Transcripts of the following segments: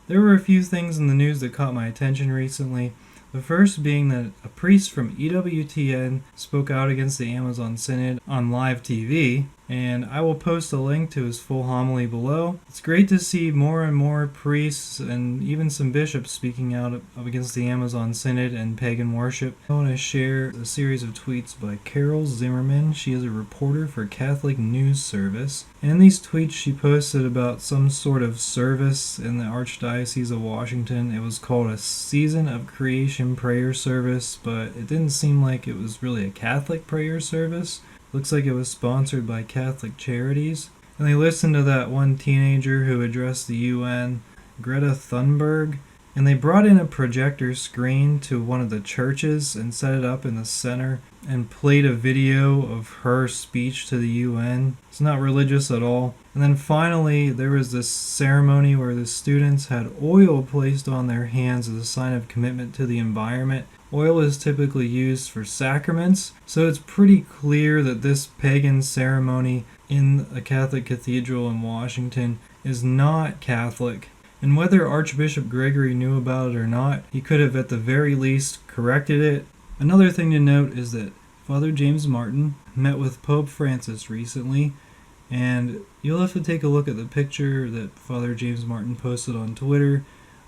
There were a few things in the news that caught my attention recently. The first being that a priest from EWTN spoke out against the Amazon Synod on live TV, and I will post a link to his full homily below. It's great to see more and more priests and even some bishops speaking out against the Amazon Synod and pagan worship. I want to share a series of tweets by Carol Zimmerman. She is a reporter for Catholic News Service. And in these tweets she posted about some sort of service in the Archdiocese of Washington. It was called a Season of Creation prayer service, but it didn't seem like it was really a Catholic prayer service. Looks like it was sponsored by Catholic Charities. And they listened to that one teenager who addressed the UN, Greta Thunberg, and they brought in a projector screen to one of the churches and set it up in the center and played a video of her speech to the UN. It's not religious at all. And then finally, there was this ceremony where the students had oil placed on their hands as a sign of commitment to the environment. Oil is typically used for sacraments, so it's pretty clear that this pagan ceremony in a Catholic cathedral in Washington is not Catholic. And whether Archbishop Gregory knew about it or not, he could have at the very least corrected it. Another thing to note is that Father James Martin met with Pope Francis recently, and you'll have to take a look at the picture that Father James Martin posted on Twitter.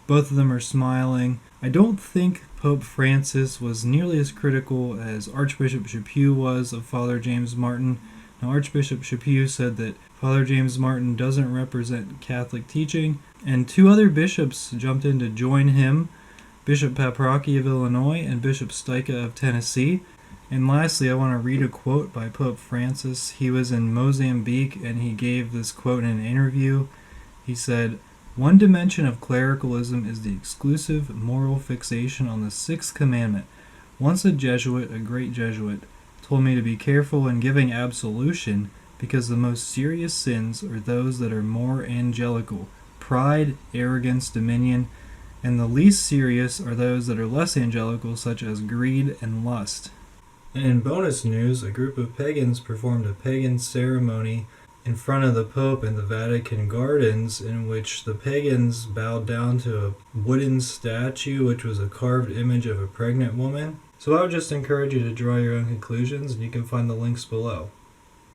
Both of them are smiling. I don't think Pope Francis was nearly as critical as Archbishop Chaput was of Father James Martin. Now, Archbishop Chaput said that Father James Martin doesn't represent Catholic teaching, and two other bishops jumped in to join him, Bishop Paprocki of Illinois and Bishop Steica of Tennessee. And lastly, I want to read a quote by Pope Francis. He was in Mozambique and he gave this quote in an interview. He said, "One dimension of clericalism is the exclusive moral fixation on the sixth commandment. Once a Jesuit, a great Jesuit, told me to be careful in giving absolution because the most serious sins are those that are more angelical, pride, arrogance, dominion, and the least serious are those that are less angelical, such as greed and lust." And in bonus news, a group of pagans performed a pagan ceremony in front of the Pope in the Vatican Gardens, in which the pagans bowed down to a wooden statue, which was a carved image of a pregnant woman. So I would just encourage you to draw your own conclusions, and you can find the links below.